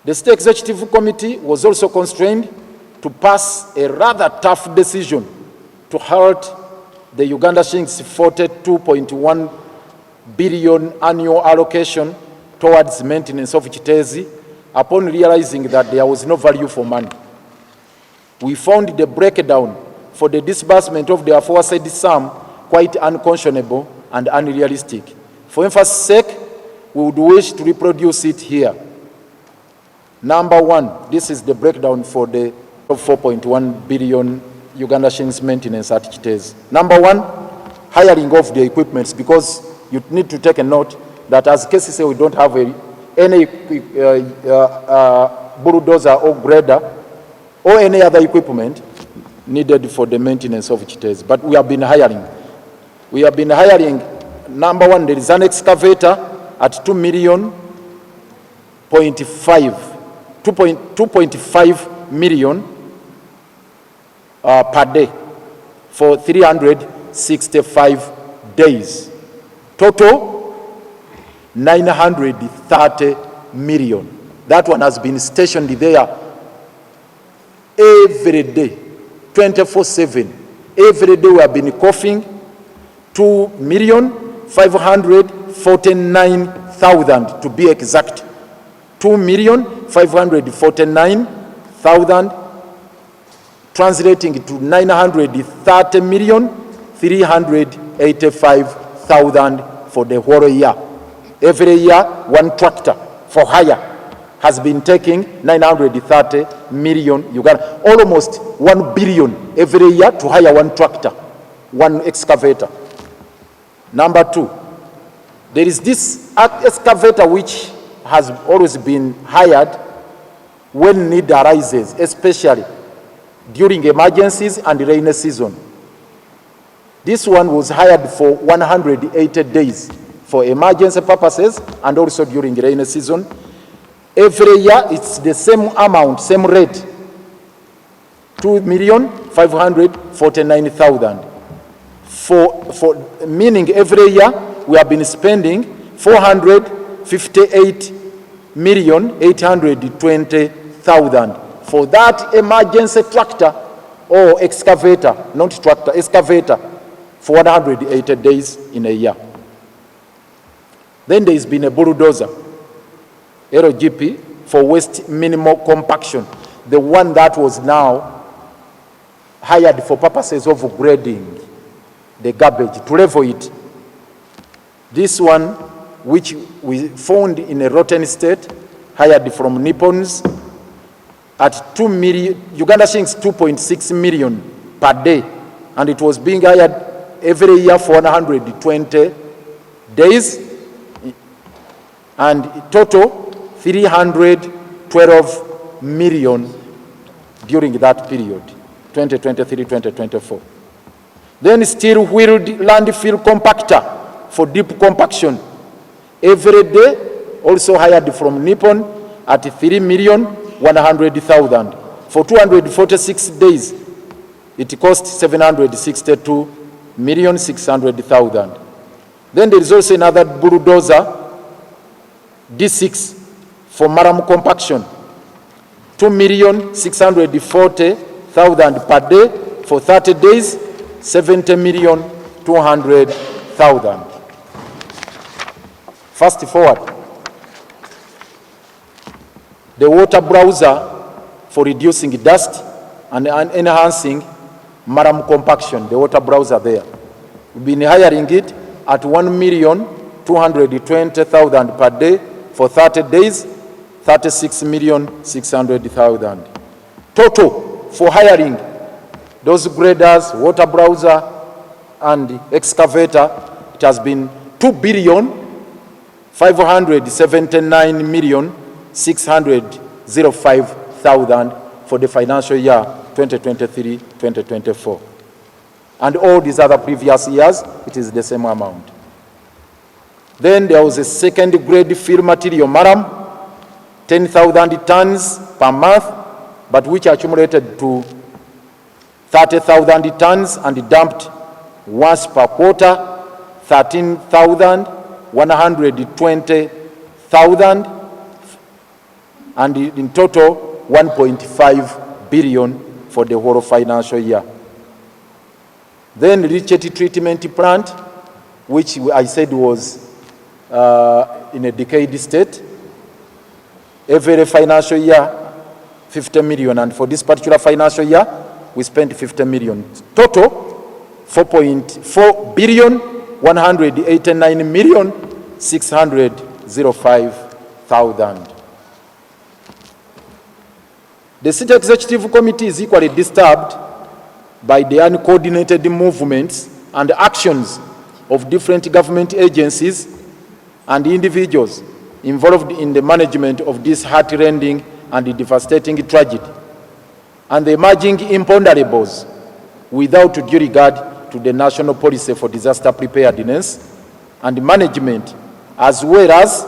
The State Executive Committee was also constrained to pass a rather tough decision to halt the Uganda shillings 42.1 billion annual allocation towards maintenance of Kiteezi upon realizing that there was no value for money. We found the breakdown for the disbursement of the aforesaid sum quite unconscionable and unrealistic. For emphasis sake, we would wish to reproduce it here. Number one, this is the breakdown for the 4.1 billion Uganda shillings maintenance at Kiteezi. Number one, hiring of the equipments, because you need to take a note that as cases say we don't have any bulldozer or grader or any other equipment needed for the maintenance of Kiteezi. But we have been hiring. We have been hiring, number one, there is an excavator at 2.5 million per day for 365 days. Total 930 million. That one has been stationed there every day, 24/7. Every day we have been coughing 2,549,000 to be exact. 2,549,000 translating to 930,385,000 for the whole year. Every year, one tractor for hire has been taking 930 million Uganda, almost 1 billion every year to hire one tractor, one excavator. Number two, there is this excavator which has always been hired when need arises, especially during emergencies and rainy season. This one was hired for 180 days for emergency purposes and also during rainy season. Every year it's the same amount, same rate, 2,549,000. For meaning every year we have been spending 458,820,000 for that emergency tractor or excavator, not tractor, excavator, for 180 days in a year. Then there's been a bulldozer, LGP, for waste minimal compaction, the one that was now hired for purposes of grading the garbage, to level it. This one, which we found in a rotten state, hired from Nippons at 2 million, Uganda shillings 2.6 million per day, and it was being hired every year for 120 days, and total 312 million during that period, 2023-2024. Then steel-wheeled landfill compactor for deep compaction, every day, also hired from Nippon at 3,100,000. For 246 days, it cost 762,600,000. Then there is also another bulldozer, D6, for maram compaction, 2,640,000 per day for 30 days, 70,200,000. Fast forward. The water browser for reducing dust and enhancing maram compaction, the water browser there. We've been hiring it at 1,220,000 per day for 30 days, 36,600,000. Total for hiring those graders, water browser, and excavator, it has been 2,579,605,000 for the financial year 2023-2024. And all these other previous years, it is the same amount. Then there was a second grade fill material maram, 10,000 tons per month, but which accumulated to 30,000 tons and dumped once per quarter, 13,120,000 and in total 1.5 billion for the whole financial year. Then leachate treatment plant, which I said was in a decayed state. Every financial year, 50 million, and for this particular financial year, we spent 50 million. Total, 4.4 billion, 189 million, 605,000. The City Executive Committee is equally disturbed by the uncoordinated movements and actions of different government agencies and individuals involved in the management of this heart-rending and devastating tragedy, and the emerging imponderables without due regard to the national policy for disaster preparedness and management, as well as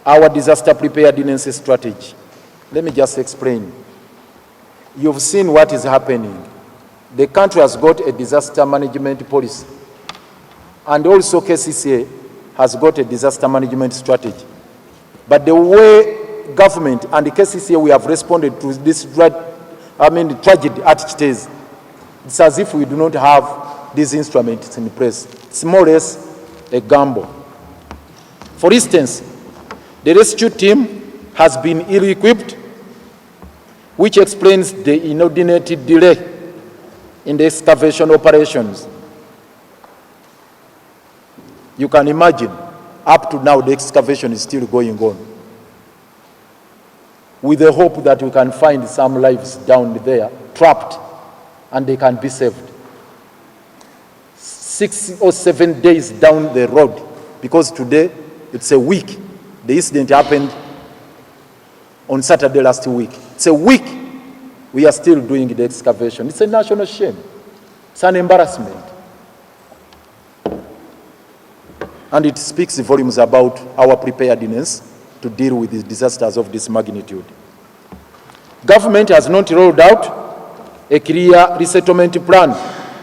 our disaster preparedness strategy. Let me just explain. You've seen what is happening. The country has got a disaster management policy, and also KCCA has got a disaster management strategy. But the way government and the KCCA we have responded to this tragedy at Kiteezi, it's as if we do not have these instruments in place. It's more or less a gamble. For instance, the rescue team has been ill-equipped, which explains the inordinate delay in the excavation operations. You can imagine, up to now, the excavation is still going on, with the hope that we can find some lives down there, trapped, and they can be saved. 6 or 7 days down the road, because today it's a week. The incident happened on Saturday last week. It's a week. We are still doing the excavation. It's a national shame. It's an embarrassment. And it speaks volumes about our preparedness to deal with the disasters of this magnitude. Government has not rolled out a clear resettlement plan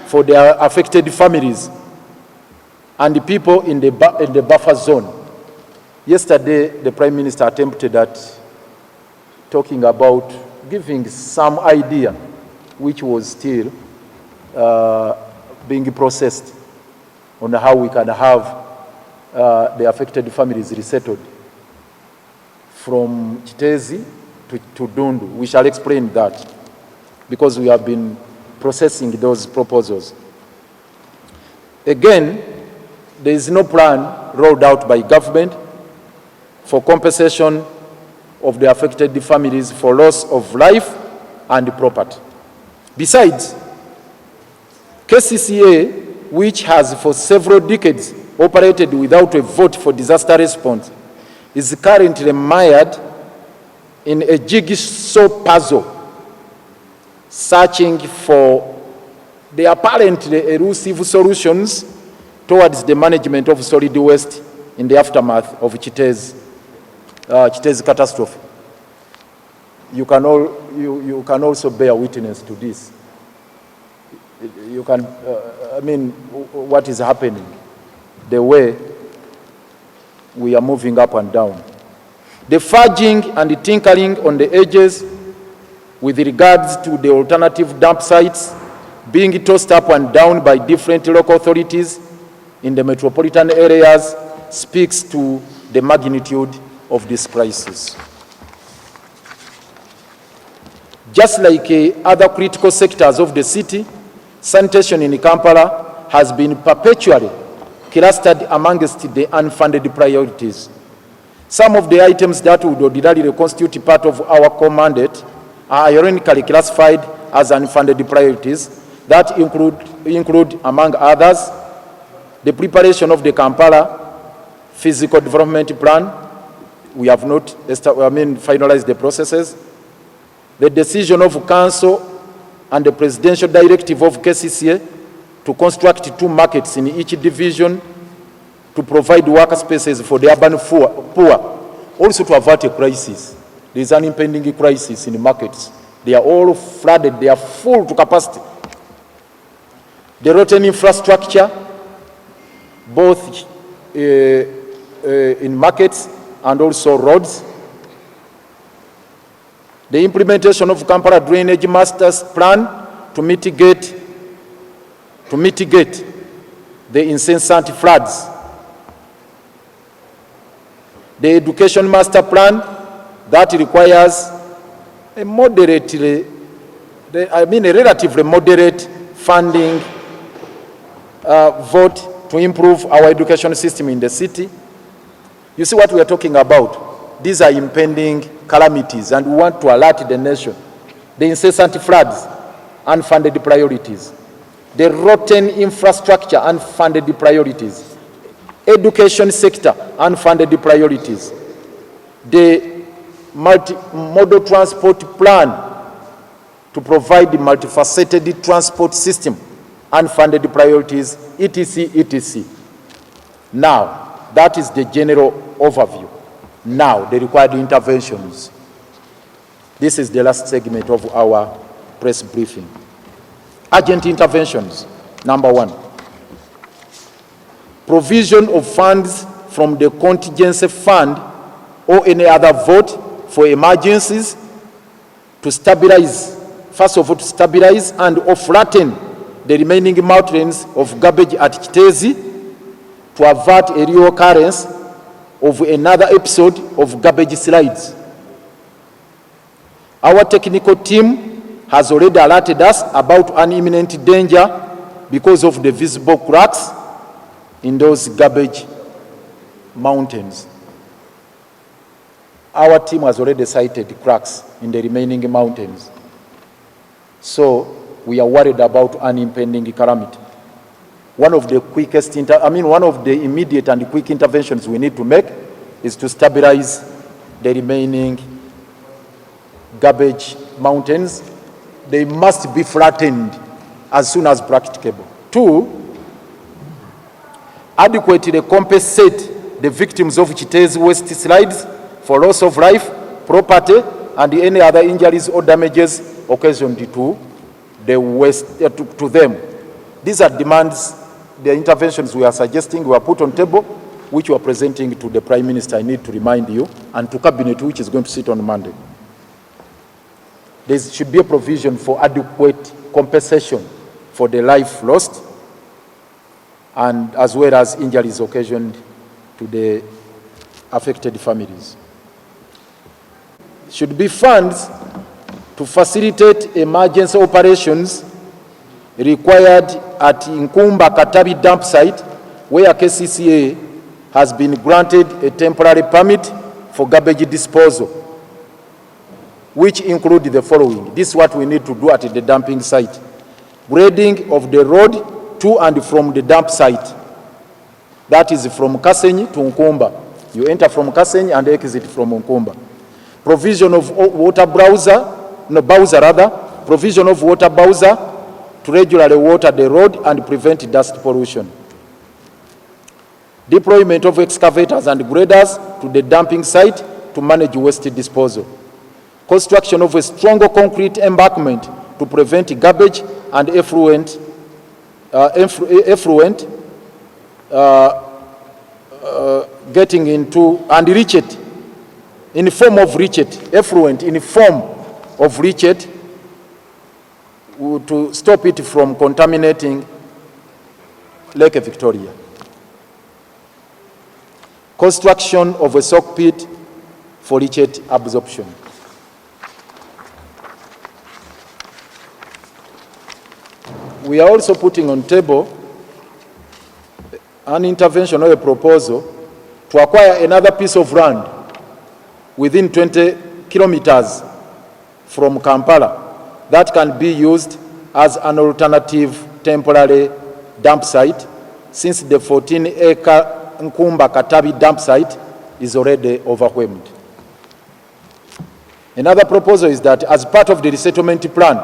for the affected families and the people in the buffer zone. Yesterday, the Prime Minister attempted at talking about giving some idea, which was still being processed, on how we can have the affected families resettled from Kiteezi to Dundu. We shall explain that, because we have been processing those proposals. Again, there is no plan rolled out by government for compensation of the affected families for loss of life and property. Besides, KCCA, which has for several decades operated without a vote for disaster response, is currently mired in a jigsaw puzzle, searching for the apparently elusive solutions towards the management of solid waste in the aftermath of Kiteezi catastrophe. You can also bear witness to this. You can, what is happening, the way we are moving up and down. The fudging and the tinkering on the edges with regards to the alternative dump sites being tossed up and down by different local authorities in the metropolitan areas speaks to the magnitude of this crisis. Just like other critical sectors of the city, sanitation in Kampala has been perpetually clustered amongst the unfunded priorities. Some of the items that would ordinarily constitute part of our core mandate are ironically classified as unfunded priorities that include, among others, the preparation of the Kampala Physical Development Plan. We have not finalized the processes. The decision of Council and the Presidential Directive of KCCA to construct 2 markets in each division to provide work spaces for the urban poor, also to avert a crisis. There is an impending crisis in the markets. They are all flooded, they are full to capacity. The rotten infrastructure, both in markets and also roads, The implementation of Kampala Drainage Master's Plan to mitigate the incessant floods. The Education Master Plan that requires a relatively moderate funding vote to improve our education system in the city. You see what we are talking about? These are impending calamities, and we want to alert the nation. The incessant floods, unfunded priorities. The rotten infrastructure, unfunded priorities. Education sector, unfunded priorities. The multimodal transport plan to provide the multifaceted transport system, unfunded priorities, etc., etc. Now, that is the general overview. Now, the required interventions. This is the last segment of our press briefing. Urgent interventions. Number one, provision of funds from the contingency fund or any other vote for emergencies to stabilize, first of all, to stabilize and or flatten the remaining mountains of garbage at Kiteezi to avert a reoccurrence of another episode of garbage slides. Our technical team has already alerted us about an imminent danger because of the visible cracks in those garbage mountains. Our team has already cited cracks in the remaining mountains. So we are worried about an impending calamity. One of the one of the immediate and quick interventions we need to make is to stabilize the remaining garbage mountains. They must be flattened as soon as practicable. Two, adequately compensate the victims of Kiteezi waste slides for loss of life, property, and any other injuries or damages occasioned to the waste to them. These are demands, the interventions we are suggesting were put on table, which we are presenting to the Prime Minister, I need to remind you, and to Cabinet, which is going to sit on Monday. There should be a provision for adequate compensation for the life lost, and as well as injuries occasioned to the affected families. Should be funds to facilitate emergency operations required at Nkumba Katabi dumpsite, where KCCA has been granted a temporary permit for garbage disposal, which include the following. This is what we need to do at the dumping site. Grading of the road to and from the dump site. That is from Kasenyi to Nkumba. You enter from Kasenyi and exit from Nkumba. Provision of water bowser, provision of water bowser to regularly water the road and prevent dust pollution. Deployment of excavators and graders to the dumping site to manage waste disposal. Construction of a stronger concrete embankment to prevent garbage and effluent getting into and reach it in the form of effluent in the form of leachate to stop it from contaminating Lake Victoria. Construction of a soak pit for leachate absorption. We are also putting on table an intervention or a proposal to acquire another piece of land within 20 kilometers from Kampala that can be used as an alternative temporary dump site, since the 14-acre Nkumba Katabi dump site is already overwhelmed. Another proposal is that as part of the resettlement plan,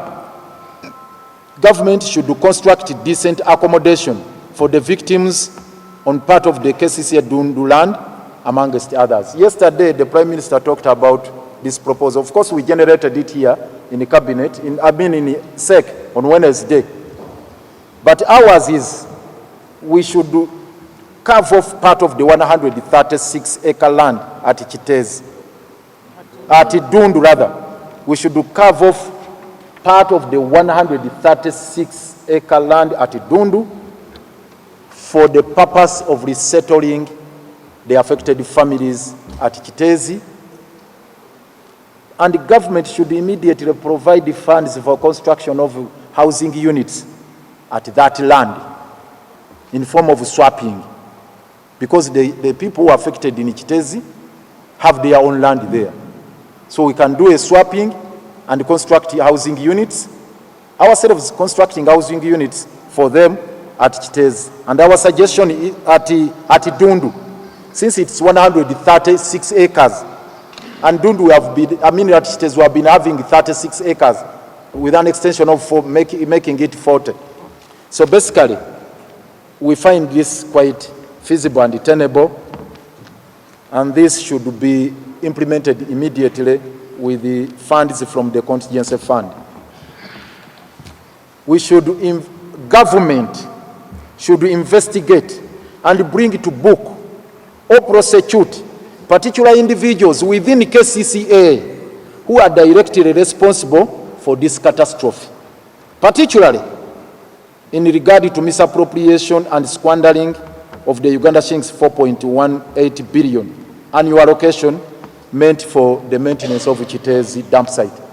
government should construct decent accommodation for the victims on part of the KCCA Dundu land, amongst others. Yesterday, the Prime Minister talked about this proposal. Of course, we generated it here in the Cabinet, in SEC on Wednesday. But ours is, we should carve off part of the 136-acre land at Kiteezi, at Dundu rather, we should carve off part of the 136-acre land at Dundu for the purpose of resettling the affected families at Kiteezi. And the government should immediately provide the funds for construction of housing units at that land in form of swapping, because the people who are affected in Kiteezi have their own land there. So we can do a swapping and construct housing units, ourselves constructing housing units for them at Kiteezi. And our suggestion is at Dundu, since it's 136 acres, and Dundu we have been, at Kiteezi we have been having 36 acres with an extension of making it 40. So basically, we find this quite feasible and tenable, and this should be implemented immediately with the funds from the contingency fund. Government should investigate and bring to book or prosecute particular individuals within KCCA who are directly responsible for this catastrophe, particularly in regard to misappropriation and squandering of the Uganda shillings 4.18 billion annual allocation meant for the maintenance of Kiteezi dumpsite.